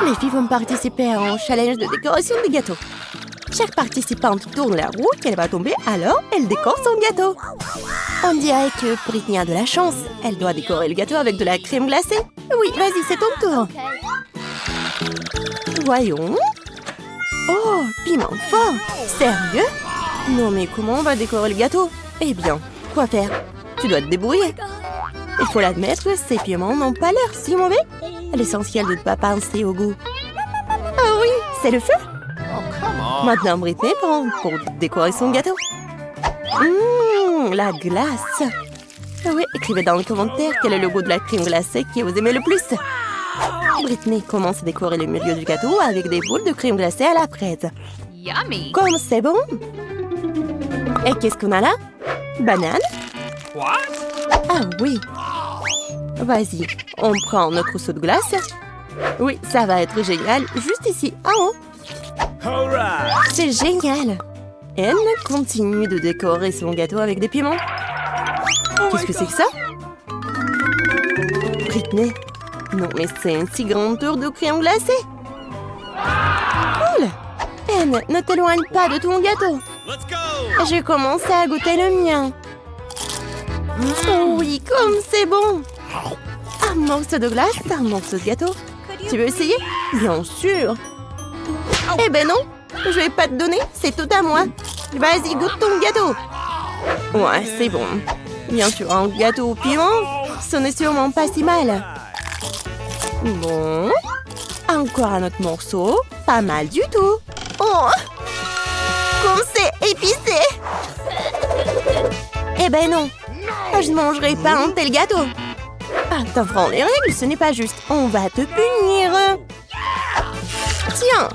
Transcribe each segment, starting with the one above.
Les filles vont participer à un challenge de décoration de gâteaux. Chaque participante tourne la roue qu'elle va tomber, alors elle décore son gâteau. On dirait que Britney a de la chance. Elle doit décorer le gâteau avec de la crème glacée. Oui, vas-y, c'est ton tour. Voyons. Oh, piment fort. Sérieux? Non, mais comment on va décorer le gâteau? Eh bien, quoi faire? Tu dois te débrouiller. Il faut l'admettre, ces piments n'ont pas l'air si mauvais. L'essentiel de ne pas penser au goût. Ah oui, c'est le feu. Maintenant, Britney prend pour décorer son gâteau. La glace. Oui, écrivez dans les commentaires quel est le goût de la crème glacée que vous aimez le plus. Britney commence à décorer le milieu du gâteau avec des boules de crème glacée à la fraise. Yummy! Comme c'est bon! Et qu'est-ce qu'on a là? Banane? Ah oui! Vas-y, on prend notre seau de glace. Oui, ça va être génial, juste ici, en haut. C'est génial! Elle continue de décorer son gâteau avec des piments. Qu'est-ce que c'est que ça? Britney? Non, mais c'est une si grande tour de crème glacée. Cool! Anne, ne t'éloigne pas de ton gâteau. J'ai commencé à goûter le mien. Oh oui, comme c'est bon! Un morceau de glace, un morceau de gâteau. Tu veux essayer? Bien sûr! Eh ben non, je vais pas te donner, c'est tout à moi. Vas-y, goûte ton gâteau. Ouais, c'est bon. Bien sûr, un gâteau au piment, ce n'est sûrement pas si mal. Bon, encore un autre morceau, pas mal du tout. Oh, comme c'est épicé. Eh ben non, je ne mangerai pas un tel gâteau. Ah, t'enfreins les règles, ce n'est pas juste. On va te punir. Tiens.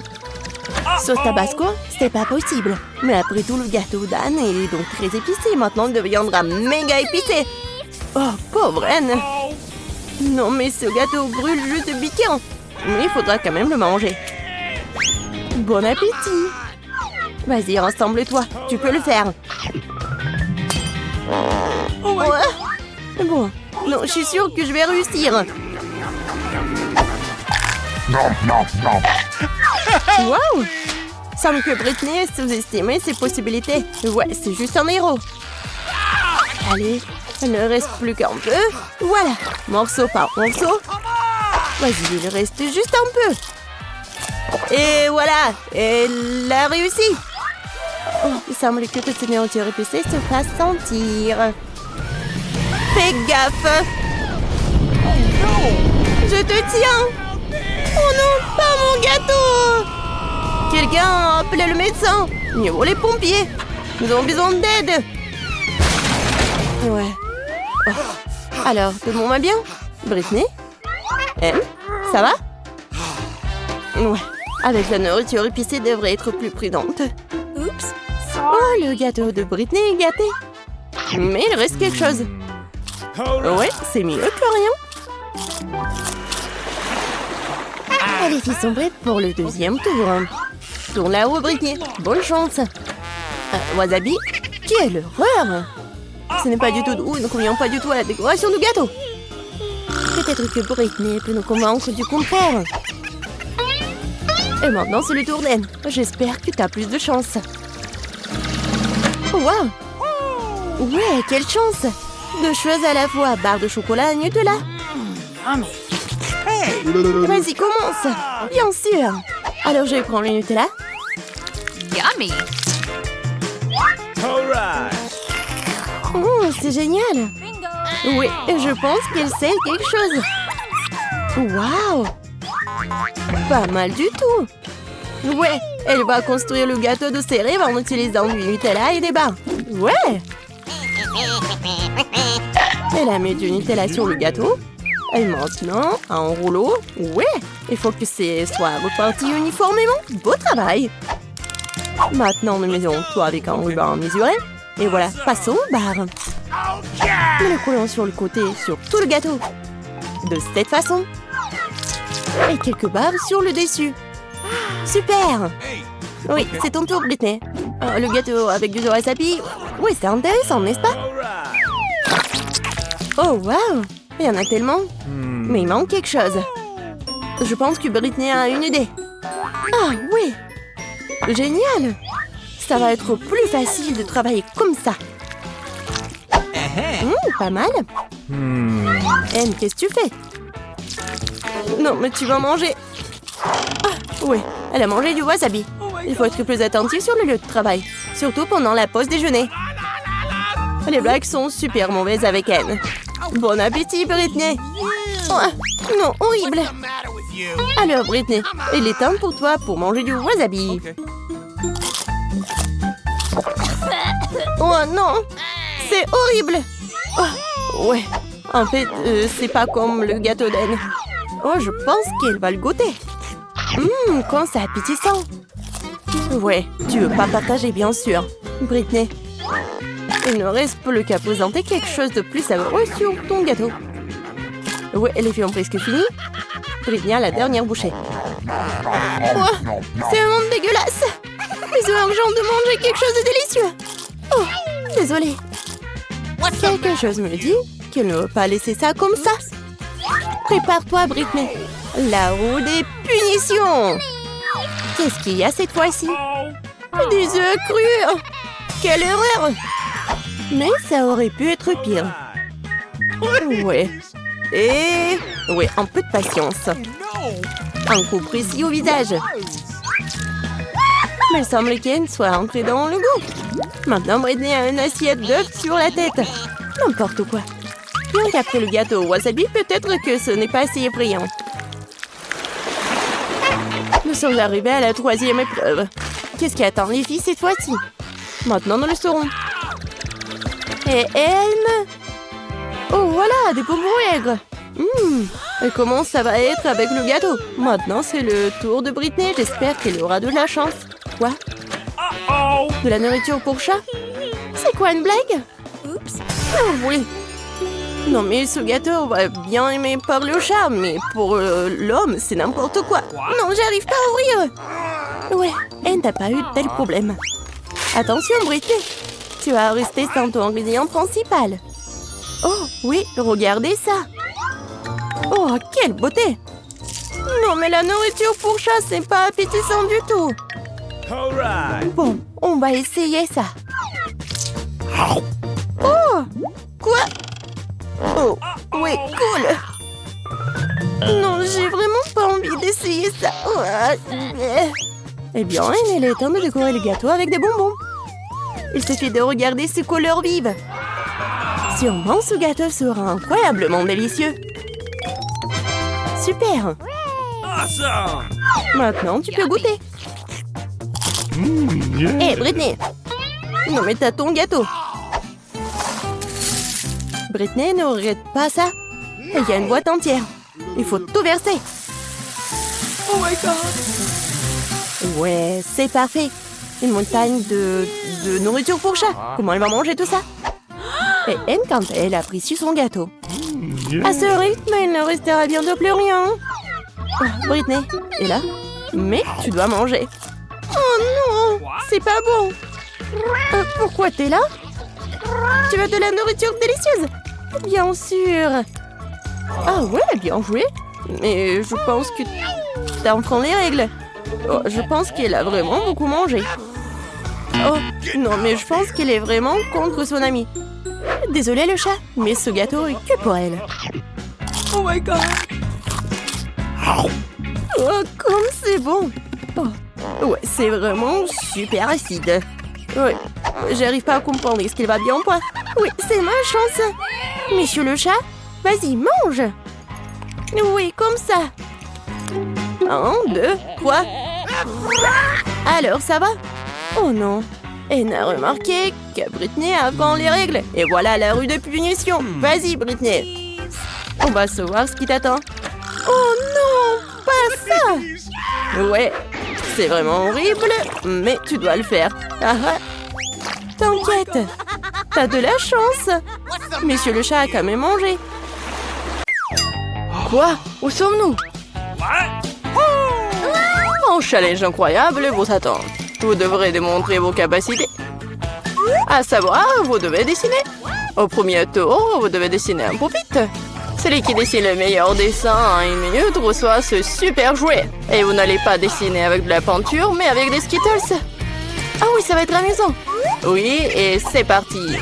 Sauce tabasco, c'est pas possible. Mais après tout, le gâteau d'Anne est donc très épicé. Maintenant, il deviendra méga épicé. Oh, pauvre Anne. Non, mais ce gâteau brûle juste piquant. Mais il faudra quand même le manger. Bon appétit. Vas-y, rassemble-toi. Tu peux le faire. Ouais. Bon, non, je suis sûre que je vais réussir. Waouh! Semble que Britney a sous-estimé ses possibilités. Ouais, c'est juste un héros. Allez, il ne reste plus qu'un peu. Voilà, morceau par morceau. Vas-y, il reste juste un peu. Et voilà, elle a réussi. Oh, il semble que toute cette nourriture épicée se fasse sentir. Fais gaffe. Je te tiens. Oh non, pas mon gâteau! Quelqu'un a appelé le médecin! Ou les pompiers! Nous avons besoin d'aide! Ouais. Oh. Alors, tout le monde va bien? Britney? Elle? Ça va? Ouais. Avec la nourriture épicée, devrait être plus prudente. Oups! Oh, le gâteau de Britney est gâté! Mais il reste quelque chose. Ouais, c'est mieux que rien. Les filles sont prêtes pour le deuxième tour. Tourne là-haut, Britney. Bonne chance. Wasabi? Quelle horreur! Ce n'est pas du tout doux, ne convient pas du tout à la décoration du gâteau. Peut-être que Britney peut nous convaincre du contraire. Et maintenant, c'est le tour d'Anne. J'espère que tu as plus de chance. Waouh! Ouais, quelle chance! Deux choses à la fois, barre de chocolat et Nutella. Vas-y, commence. Bien sûr. Alors, je vais prendre le Nutella. Yummy! Oh, c'est génial. Oui, je pense qu'elle sait quelque chose. Waouh! Pas mal du tout. Ouais, elle va construire le gâteau de ses rêves en utilisant du Nutella et des barres. Ouais! Elle a mis du Nutella sur le gâteau. Et maintenant, un rouleau. Ouais, il faut que ce soit reparti uniformément. Beau travail. Maintenant, nous mettons tout avec un ruban mesuré. Et voilà, passons aux barres. Nous le collons sur le côté, sur tout le gâteau. De cette façon. Et quelques barres sur le dessus. Super! Oui, c'est ton tour, Britney. Le gâteau avec du wasabi. Oui, c'est intéressant, n'est-ce pas? Oh, waouh! Il y en a tellement. Mais il manque quelque chose. Je pense que Britney a une idée. Ah oui! Génial! Ça va être plus facile de travailler comme ça. Pas mal. Anne, qu'est-ce que tu fais? Non, mais tu vas manger. Ah, oui, elle a mangé du wasabi. Il faut être plus attentif sur le lieu de travail. Surtout pendant la pause déjeuner. Les blagues sont super mauvaises avec Anne. Bon appétit, Britney. Oh, non, horrible. Alors, Britney, il est temps pour toi pour manger du wasabi. Oh non, c'est horrible. Oh, ouais, en fait, c'est pas comme le gâteau d'Anne. Oh, je pense qu'elle va le goûter. Quand c'est appétissant. Ouais, tu veux pas partager, bien sûr. Britney, il ne reste plus qu'à présenter quelque chose de plus savoureux sur ton gâteau. Ouais, les filles ont presque fini. Britney a la dernière bouchée. Oh, c'est vraiment dégueulasse. C'est urgent de manger quelque chose de délicieux. Oh, désolée. Quelque chose me dit qu'elle ne veut pas laisser ça comme ça. Prépare-toi, Britney. La roue des punitions. Qu'est-ce qu'il y a cette fois-ci? Des œufs crus. Quelle erreur. Mais ça aurait pu être pire. Ouais. Et... ouais, un peu de patience. Un coup précis au visage. Mais il semble qu'Anne soit entrée dans le goût. Maintenant, Britney a une assiette d'œufs sur la tête. N'importe quoi. Bien qu'après le gâteau au wasabi, peut-être que ce n'est pas assez effrayant. Nous sommes arrivés à la 3e épreuve. Qu'est-ce qui attend les filles cette fois-ci? Maintenant, nous le saurons. Et Anne? Oh, voilà, des bonbons aigres. Et comment ça va être avec le gâteau? Maintenant, c'est le tour de Britney. J'espère qu'elle aura de la chance. Quoi? De la nourriture pour chat? C'est quoi, une blague? Oups. Oh, oui. Non, mais ce gâteau va bien aimer par le chat, mais pour l'homme, c'est n'importe quoi. Non, j'arrive pas à ouvrir. Ouais, Anne n'a pas eu de tel problème. Attention, Britney. Tu vas rester sans ton ingrédient principal. Oh, oui, regardez ça. Oh, quelle beauté. Non, mais la nourriture pour chat, c'est pas appétissant du tout. Bon, on va essayer ça. Oh, quoi? Oh, ouais, cool. Non, j'ai vraiment pas envie d'essayer ça. Eh bien, il est temps de décorer le gâteau avec des bonbons. Il suffit de regarder ces couleurs vives. Sûrement, ce gâteau sera incroyablement délicieux. Super. Maintenant, tu peux goûter. Hé, Britney. Non, mais t'as ton gâteau. Britney, ne regrette pas ça. Il y a une boîte entière. Il faut tout verser. Oh my god. Ouais, c'est parfait. Une montagne de nourriture pour chat. Comment elle va manger tout ça? Et Anne, quand elle a pris sur son gâteau. À ce rythme, il ne restera bientôt plus rien. Oh, Britney est là. Mais tu dois manger. Oh non, c'est pas bon. Pourquoi t'es là? Tu veux de la nourriture délicieuse? Bien sûr. Ah ouais, bien joué. Mais je pense que t'enfreins les règles. Oh, je pense qu'elle a vraiment beaucoup mangé. Oh, non, mais je pense qu'elle est vraiment contre son amie. Désolée le chat, mais ce gâteau est que pour elle. Oh my god. Oh, comme c'est bon. Oh, ouais, c'est vraiment super acide. Ouais, j'arrive pas à comprendre. Est-ce qu'il va bien ou pas? Oui, c'est ma chance. Monsieur le chat, vas-y, mange. Oui, comme ça. 1, 2, 3. Alors, ça va? Oh non. Elle n'a remarqué que Britney a avant les règles. Et voilà la rue de punition. Vas-y, Britney. On va savoir ce qui t'attend. Oh non, pas ça. Ouais, c'est vraiment horrible, mais tu dois le faire. Ah ah. T'inquiète, t'as de la chance. Monsieur le chat a quand même mangé. Quoi? Où sommes-nous? Un challenge incroyable vous attend. Vous devrez démontrer vos capacités. À savoir, vous devez dessiner. Au premier tour, vous devez dessiner un pupitre. Celui qui dessine le meilleur dessin en 1 minute reçoit ce super jouet. Et vous n'allez pas dessiner avec de la peinture, mais avec des Skittles. Ah oui, ça va être amusant. Oui, et c'est parti.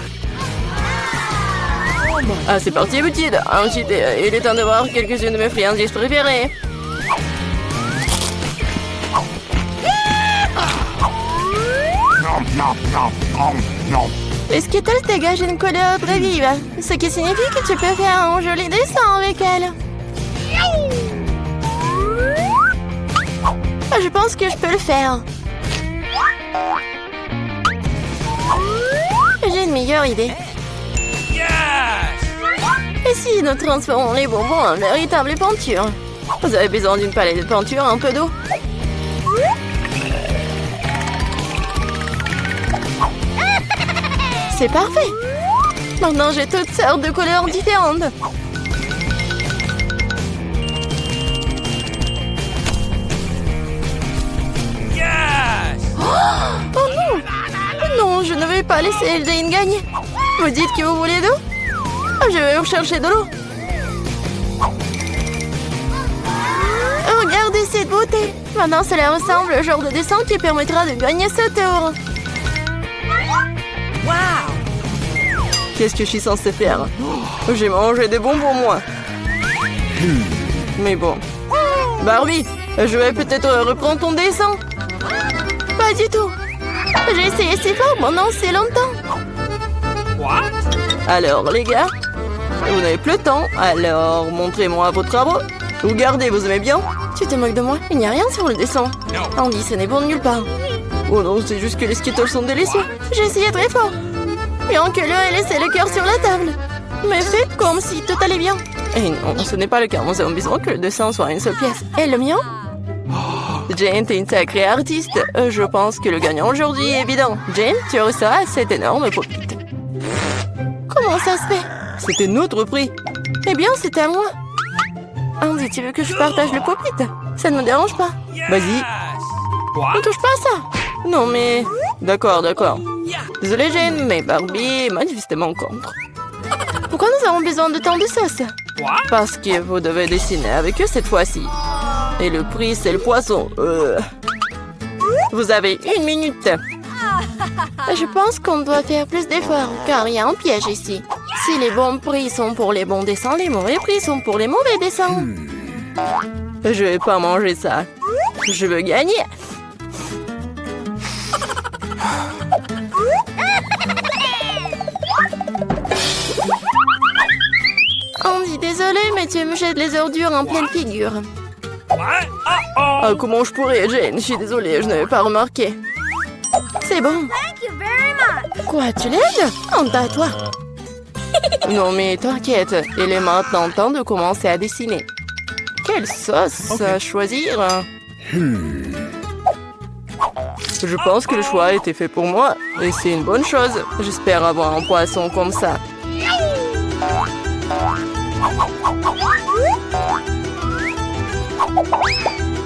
Ah, c'est parti, petite. Ensuite, il est temps de voir quelques-unes de mes friandises préférées. Les Skittles dégagent une couleur très vive, ce qui signifie que tu peux faire un joli dessin avec elles. Je pense que je peux le faire. J'ai une meilleure idée. Et si nous transformons les bonbons en véritable peinture? Vous avez besoin d'une palette de peinture, un peu d'eau. C'est parfait. Maintenant, j'ai toutes sortes de couleurs différentes. Oh non! Non, je ne vais pas laisser Jane gagner. Vous dites que vous voulez d'eau? Je vais vous chercher de l'eau. Regardez cette beauté. Maintenant, cela ressemble au genre de dessin qui permettra de gagner ce tour. Qu'est-ce que je suis censée faire? J'ai mangé des bonbons, moi. Mais bon. Barbie, je vais peut-être reprendre ton dessin. Pas du tout. J'ai essayé si fort pendant si longtemps. Alors, les gars, vous n'avez plus le temps. Alors, montrez-moi vos travaux. Regardez, vous aimez bien? Tu te moques de moi? Il n'y a rien sur le dessin. Andy, ce n'est bon de nulle part. Oh non, c'est juste que les Skittles sont délicieux. J'ai essayé très fort. Bien que l'un ait laissé le cœur sur la table. Mais faites comme si tout allait bien. Et non, ce n'est pas le cas. Nous avons besoin que le dessin soit une seule pièce. Et le mien? Jane, t'es une sacrée artiste. Je pense que le gagnant aujourd'hui est évident. Jane, tu reçois cette énorme pop-it. Comment ça se fait? C'était notre prix. Eh bien, c'était à moi. Andy, tu veux que je partage le pop-it? Ça ne me dérange pas. Vas-y. Ne touche pas à ça. Non, mais... D'accord. Désolée, Jane, mais Barbie est manifestement contre. Pourquoi nous avons besoin de tant de sauce? Parce que vous devez dessiner avec eux cette fois-ci. Et le prix, c'est le poisson. Vous avez 1 minute. Je pense qu'on doit faire plus d'efforts, car il y a un piège ici. Si les bons prix sont pour les bons dessins, les mauvais prix sont pour les mauvais dessins. Je vais pas manger ça. Je veux gagner. Andy, désolé, mais tu me jettes les ordures en pleine figure. Ah, comment je pourrais, Jane? Je suis désolée, je n'avais pas remarqué. C'est bon. Quoi, tu l'aides? Honte à toi. Non, mais t'inquiète, il est maintenant temps de commencer à dessiner. Quelle sauce choisir? Je pense que le choix a été fait pour moi, et c'est une bonne chose. J'espère avoir un poisson comme ça.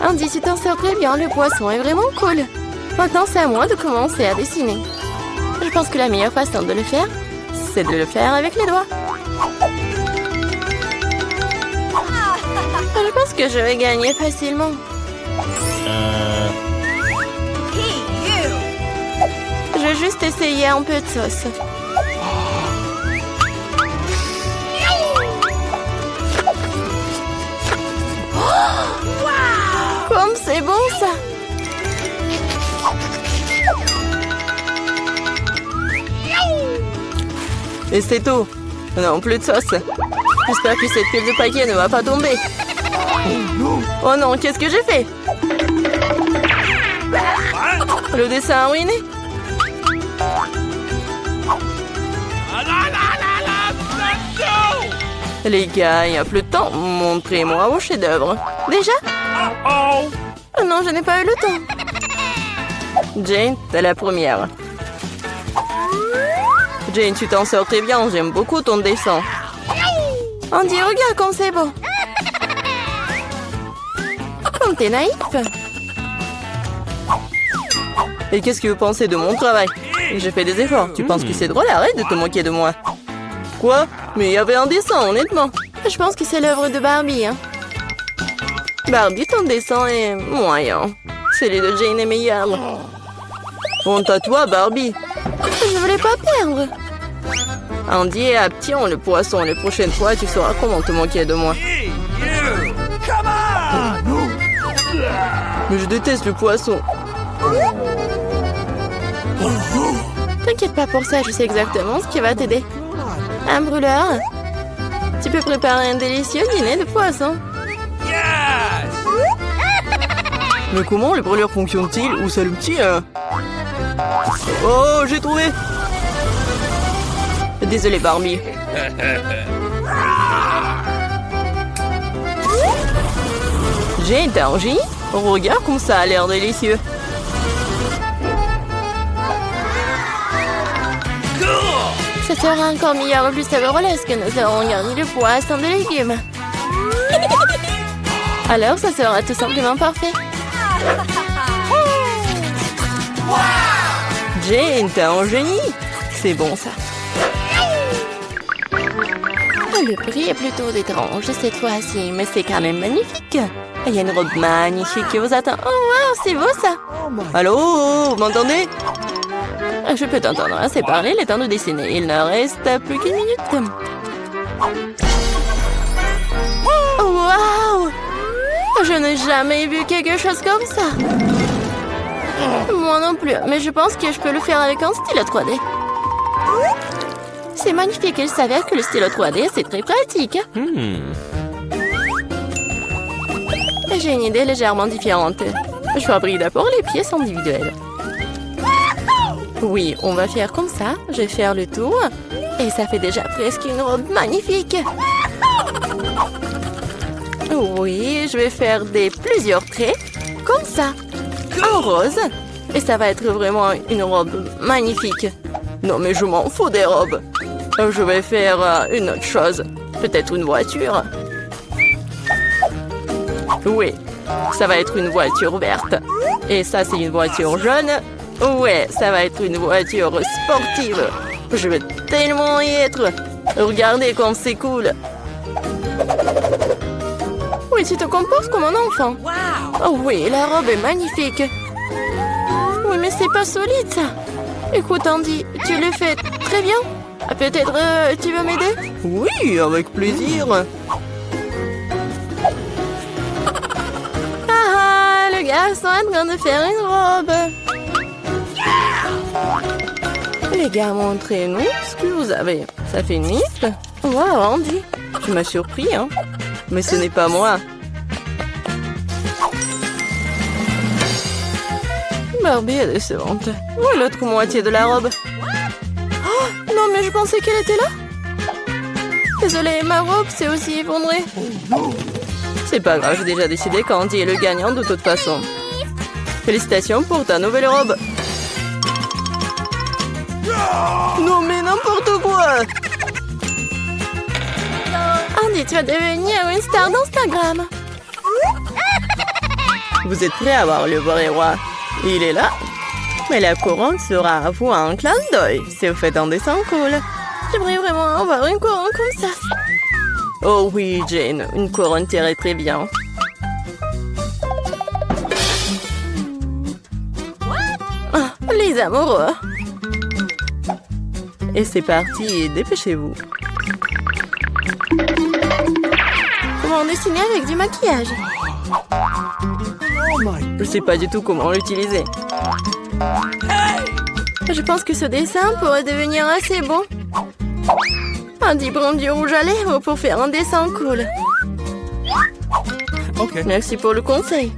Andy, tu t'en sors très bien, le poisson est vraiment cool. Maintenant, c'est à moi de commencer à dessiner. Je pense que la meilleure façon de le faire, c'est de le faire avec les doigts. Je pense que je vais gagner facilement. Je vais juste essayer un peu de sauce. Comme c'est bon ça! Et c'est tout. Non, plus de sauce. J'espère que cette pile de paquets ne va pas tomber. Oh non, qu'est-ce que j'ai fait? Le dessin a ruiné. Les gars, il n'y a plus de temps. Montrez-moi vos chefs-d'œuvre. Déjà? Oh non, je n'ai pas eu le temps. Jane, t'es la première. Jane, tu t'en sors très bien. J'aime beaucoup ton dessin. Andy, regarde comme c'est beau. Comme t'es naïf. Et qu'est-ce que vous pensez de mon travail? J'ai fait des efforts. Tu penses que c'est drôle? Arrête de te moquer de moi. Quoi? Mais il y avait un dessin, honnêtement. Je pense que c'est l'œuvre de Barbie. Hein. Barbie, ton dessin est moyen. Celui de Jane est meilleur. Honte à toi, Barbie. Je voulais pas perdre. Andy et Apti ont le poisson. Les prochaines fois, tu sauras comment te moquer de moi. Mais je déteste le poisson. T'inquiète pas pour ça, je sais exactement ce qui va t'aider. Un brûleur. Tu peux préparer un délicieux dîner de poisson. Mais comment les brûleurs fonctionnent-ils? Où s'allument-ils? Oh, j'ai trouvé! Désolé, Barbie. J'ai une targie. Regarde comme ça a l'air délicieux. Ça sera encore meilleur et plus savoureux lorsque nous aurons garni le poisson de légumes. Alors, ça sera tout simplement parfait. Jane, t'es un génie. C'est bon, ça. Le prix est plutôt étrange cette fois-ci, mais c'est quand même magnifique. Il y a une robe magnifique qui vous attend. Oh, wow, c'est beau, ça. Allô, vous m'entendez? Je peux t'entendre assez parler, il est temps de dessiner. Il ne reste plus qu'une minute. Wow! Je n'ai jamais vu quelque chose comme ça. Moi non plus, mais je pense que je peux le faire avec un stylo 3D. C'est magnifique, il s'avère que le stylo 3D, c'est très pratique. J'ai une idée légèrement différente. Je fabrique d'abord les pièces individuelles. Oui, on va faire comme ça. Je vais faire le tour. Et ça fait déjà presque une robe magnifique. Oui, je vais faire plusieurs traits. Comme ça. En rose. Et ça va être vraiment une robe magnifique. Non, mais je m'en fous des robes. Je vais faire une autre chose. Peut-être une voiture. Oui, ça va être une voiture verte. Et ça, c'est une voiture jaune. Ouais, ça va être une voiture sportive. Je vais tellement y être. Regardez comme c'est cool. Oui, tu te comportes comme un enfant. Oh oui, la robe est magnifique. Oui, mais c'est pas solide, ça. Écoute, Andy, tu le fais très bien. Peut-être tu veux m'aider? Oui, avec plaisir. Ah, le garçon est en train de faire une robe. Les gars, montrez-nous ce que vous avez. Ça fait une liste. Wow, Andy, tu m'as surpris, hein? Mais ce n'est pas moi. Barbie est décevante. Où est l'autre moitié de la robe? Oh, non, mais je pensais qu'elle était là. Désolée, ma robe s'est aussi effondrée. C'est pas grave, j'ai déjà décidé qu'Andy est le gagnant de toute façon. Félicitations pour ta nouvelle robe. Non, mais n'importe quoi! Andy, tu vas devenir une star d'Instagram. Vous êtes prêts à voir le vrai roi? Il est là. Mais la couronne sera à vous en clin d'œil si vous faites un dessin cool. J'aimerais vraiment avoir une couronne comme ça. Oh oui, Jane, une couronne t'irait très bien. Ah, les amoureux. Et c'est parti, dépêchez-vous. Comment dessiner avec du maquillage? Je sais pas du tout comment l'utiliser. Je pense que ce dessin pourrait devenir assez bon. Andy prend du rouge à lèvres pour faire un dessin cool. Ok. Merci pour le conseil.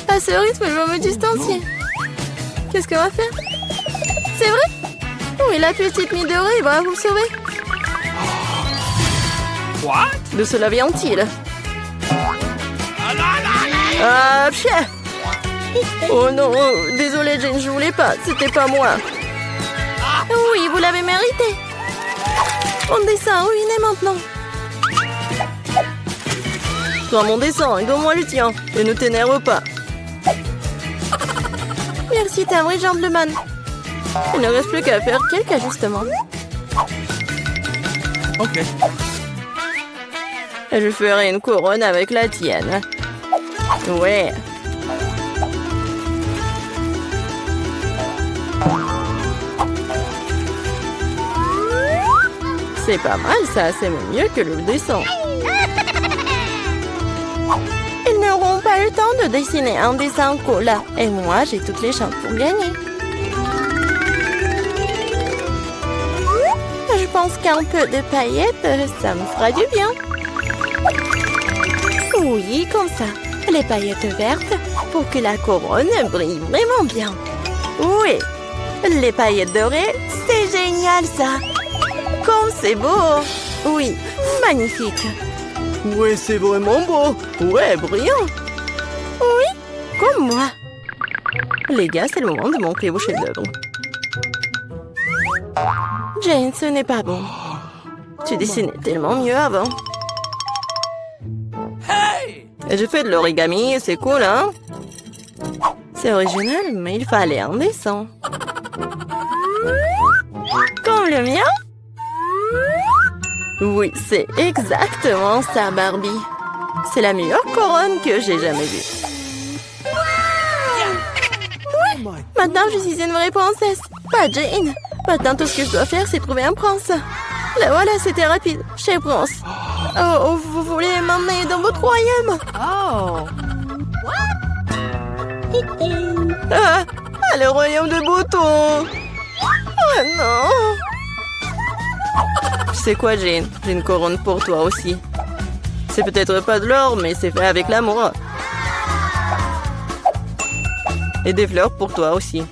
À ce rythme, je vais me distancier. Qu'est-ce qu'on va faire? C'est vrai? Oui, la petite Midori va vous sauver. What? De cela vient-il? Ah, chien! Oh non, désolé Jane, je voulais pas, c'était pas moi. Oui, vous l'avez mérité. Mon dessin ruiné maintenant. Prends mon dessin et donne-moi le tien. Et ne t'énerve pas. Merci, t'es un vrai gentleman. Il ne reste plus qu'à faire quelques ajustements. Ok. Je ferai une couronne avec la tienne. Ouais. C'est pas mal ça, c'est mieux que le dessin. Ils n'auront pas le temps de dessiner un dessin cool. Et moi, j'ai toutes les chances pour gagner. Je pense qu'un peu de paillettes, ça me fera du bien. Oui, comme ça. Les paillettes vertes pour que la couronne brille vraiment bien. Oui, les paillettes dorées, c'est génial ça. Comme c'est beau. Oui, magnifique. Ouais, c'est vraiment beau. Ouais, brillant. Oui, comme moi. Les gars, c'est le moment de montrer vos chefs-d'œuvre. Jane, ce n'est pas bon. Tu dessinais tellement mieux avant. Je fais de l'origami, c'est cool, hein? C'est original, mais il fallait un dessin. Comme le mien? Oui, c'est exactement ça, Barbie. C'est la meilleure couronne que j'ai jamais vue. Oui, maintenant je suis une vraie princesse, pas Jane. Maintenant, tout ce que je dois faire, c'est trouver un prince. Là, voilà, c'était rapide. Chez Prince. Oh, vous voulez m'emmener dans votre royaume? Oh. Ah, le royaume de Bouton. Oh non. Tu sais quoi, Jane? J'ai une couronne pour toi aussi. C'est peut-être pas de l'or, mais c'est fait avec l'amour. Et des fleurs pour toi aussi.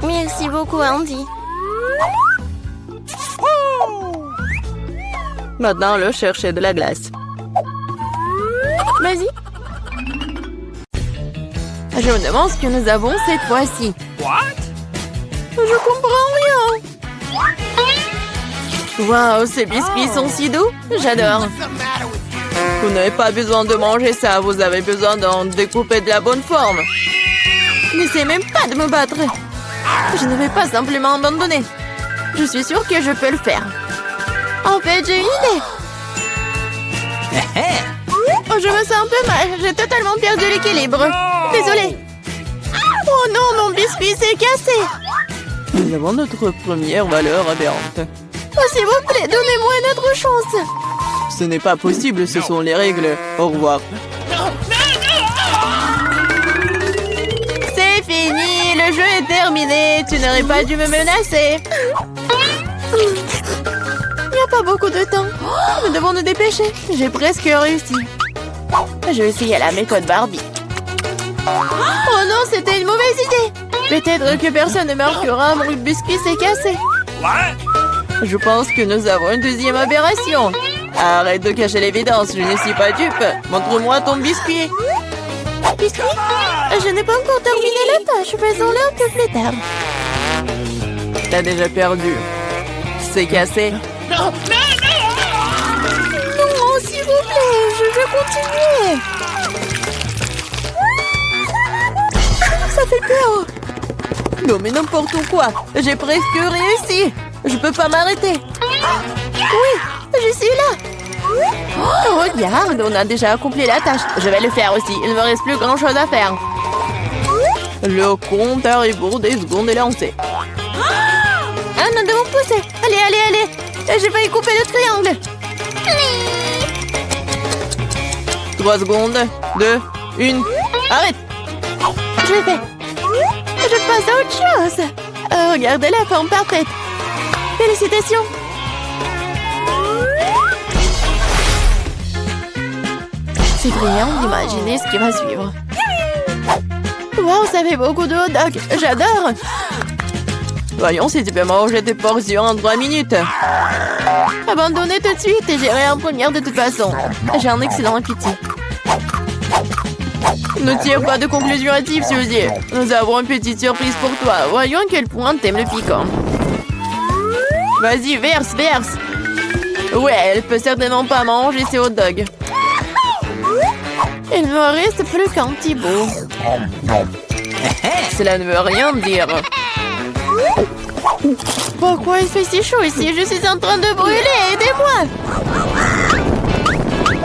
Merci beaucoup, Andy. Maintenant, le chercher de la glace. Vas-y. Je me demande ce que nous avons cette fois-ci. What? Je comprends rien. Waouh, ces biscuits sont si doux. J'adore. Vous n'avez pas besoin de manger ça. Vous avez besoin d'en découper de la bonne forme. N'essayez même pas de me battre. Je ne vais pas simplement abandonner. Je suis sûre que je peux le faire. En fait, j'ai une idée. Oh, je me sens un peu mal. J'ai totalement perdu l'équilibre. Désolée. Oh non, mon biscuit s'est cassé. Nous avons notre première valeur aberrante. Oh, s'il vous plaît, donnez-moi une autre chance. Ce n'est pas possible, ce sont les règles. Au revoir. C'est fini, le jeu est terminé. Tu n'aurais pas dû me menacer. Il n'y a pas beaucoup de temps. Nous devons nous dépêcher. J'ai presque réussi. Je vais essayer la méthode Barbie. Oh non, c'était une mauvaise idée. Peut-être que personne ne marquera mon biscuit s'est cassé. Je pense que nous avons une deuxième aberration. Arrête de cacher l'évidence, je ne suis pas dupe. Montre-moi ton biscuit. Biscuit? Je n'ai pas encore terminé la tâche. Faisons-le un peu plus tard. T'as déjà perdu. C'est cassé. Non, s'il vous plaît, je veux continuer. Ça fait peur. Non, mais n'importe quoi. J'ai presque réussi. Je peux pas m'arrêter. Oui, je suis là. Oh, regarde, on a déjà accompli la tâche. Je vais le faire aussi. Il ne me reste plus grand-chose à faire. Le compte à rebours des secondes est lancé. Ah, nous devons pousser. Allez, allez, allez. J'ai failli couper le triangle. 3 secondes. 2, 1. Arrête. Je l'ai fait. Je passe à autre chose. Oh, regardez la forme parfaite. Félicitations. C'est brillant d'imaginer ce qui va suivre. Wow, ça fait beaucoup de hot dogs. J'adore. Voyons si tu peux manger tes portions en 3 minutes. Abandonnez tout de suite et j'irai en première de toute façon. J'ai un excellent appétit. Ne tire pas de conclusion hâtive, Suzy. Nous avons une petite surprise pour toi. Voyons à quel point t'aimes le piquant. Vas-y, verse, verse. Ouais, elle peut certainement pas manger ses hot dogs. Il me reste plus qu'un petit bout. Cela ne veut rien dire. Pourquoi il fait si chaud ici? Je suis en train de brûler, aidez-moi!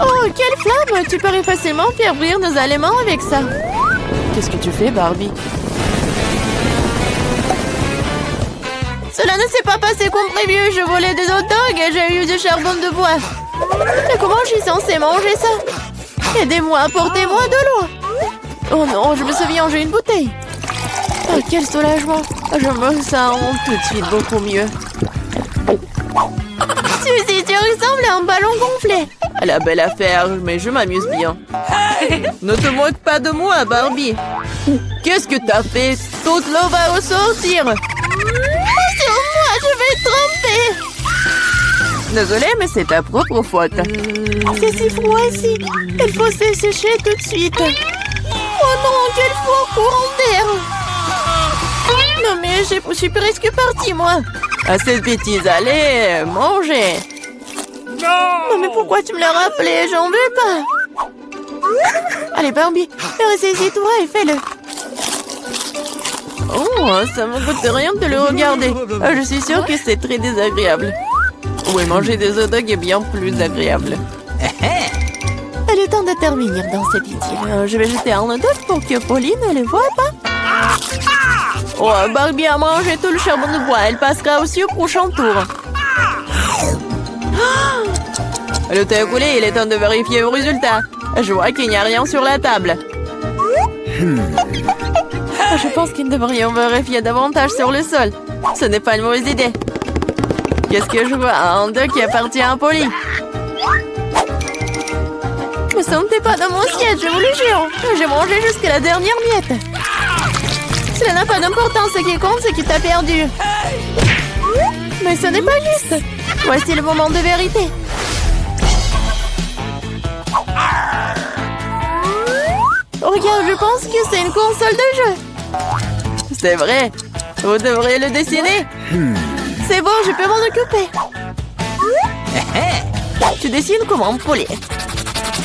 Oh, quelle flamme! Tu pourrais facilement faire brûler nos aliments avec ça. Qu'est-ce que tu fais, Barbie? Cela ne s'est pas passé comme prévu. Je volais des hot dogs et j'ai eu du charbon de bois. Mais comment je suis censée manger ça? Aidez-moi, apportez-moi de l'eau. Oh non, je me souviens, j'ai une bouteille. Oh, quel soulagement. Je me sens tout de suite beaucoup mieux. Suzy, tu ressembles à un ballon gonflé. La belle affaire, mais je m'amuse bien. Ne te moque pas de moi, Barbie. Qu'est-ce que t'as fait? Toute l'eau va ressortir. Sur moi, je vais tremper. Désolée, mais c'est ta propre faute. C'est si froid ici. Il faut se sécher tout de suite. Oh non, quel fort courant d'air. Non mais je suis presque partie, moi. À cette bêtise, allez, mangez. Non mais pourquoi tu me l'as rappelé? J'en veux pas. Allez Barbie, ressaisis-toi et fais-le. Oh, ça me coûte rien de le regarder. Je suis sûre que c'est très désagréable. Oui, manger des hot dogs est bien plus agréable. Il est temps de terminer dans cette idylle. Je vais jeter un hot dog pour que Pauline ne le voie pas. Oh, Barbie a mangé tout le charbon de bois. Elle passera aussi au prochain tour. Le temps est écoulé, il est temps de vérifier le résultat. Je vois qu'il n'y a rien sur la table. Je pense qu'il devrions vérifier davantage sur le sol. Ce n'est pas une mauvaise idée. Qu'est-ce que je vois? Un hot dog qui appartient à Pauline. Ne sentez pas dans mon siège, je vous le jure. J'ai mangé jusqu'à la dernière miette. Cela n'a pas d'importance, ce qui compte, c'est que t'as perdu. Mais ce n'est pas juste. Voici le moment de vérité. Regarde, je pense que c'est une console de jeu. C'est vrai. Vous devriez le dessiner. C'est bon, je peux m'en occuper. Tu dessines comment, Pauline?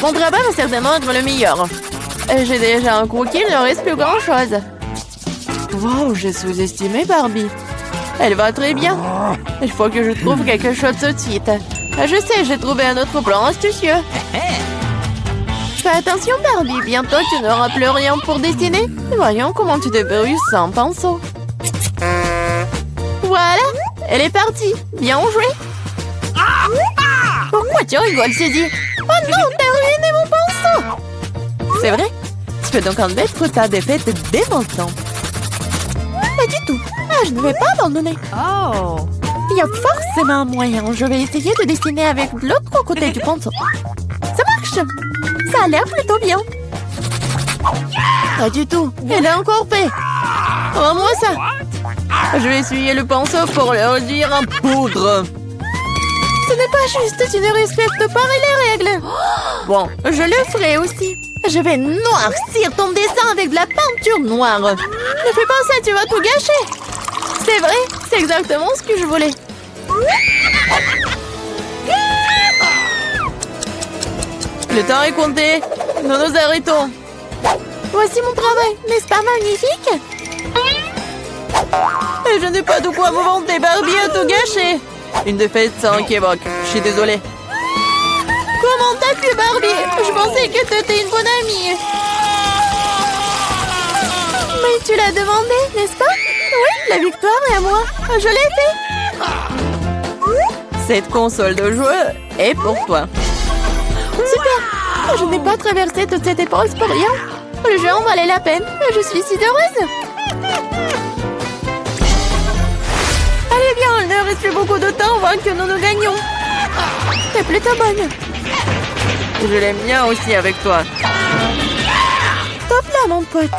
Mon travail va certainement être le meilleur. J'ai déjà un croquis, il ne reste plus grand-chose. Wow, j'ai sous-estimé Barbie. Elle va très bien. Il faut que je trouve quelque chose tout de suite. Je sais, j'ai trouvé un autre plan astucieux. Fais attention Barbie, bientôt tu n'auras plus rien pour dessiner. Voyons comment tu débrouilles sans pinceau. Voilà, elle est partie. Bien joué. Pourquoi tu rigoles, Suzy? Oh non, t'as ruiné mon pinceau. C'est vrai? Tu peux donc admettre ta défaite dès maintenant. Pas du tout. Je ne vais pas abandonner. Oh. Il y a forcément un moyen. Je vais essayer de dessiner avec l'autre côté du pinceau. Ça marche. Ça a l'air plutôt bien. Pas du tout. Elle a encore fait. Rends-moi ça. Je vais essuyer le pinceau pour le réduire en poudre. Ce n'est pas juste. Tu ne respectes pas les règles. Bon, je le ferai aussi. Je vais noircir ton dessin avec de la peinture noire. Ne fais pas ça, tu vas tout gâcher. C'est vrai, c'est exactement ce que je voulais. Le temps est compté. Nous nous arrêtons. Voici mon travail, n'est-ce pas magnifique? Et je n'ai pas de quoi me vanter, Barbie a tout gâché. Une défaite sans équivoque. Je suis désolée. Comment t'as pu, Barbie? Je pensais que t'étais une bonne amie. Mais tu l'as demandé, n'est-ce pas? Oui, la victoire est à moi. Je l'ai fait. Cette console de jeu est pour toi. Super. Je n'ai pas traversé toute cette épreuve pour rien. Le jeu en valait la peine. Je suis si heureuse. Allez bien, il ne reste plus beaucoup de temps avant que nous gagnions. T'es plutôt bonne. Je l'aime bien aussi avec toi. Top là, mon pote.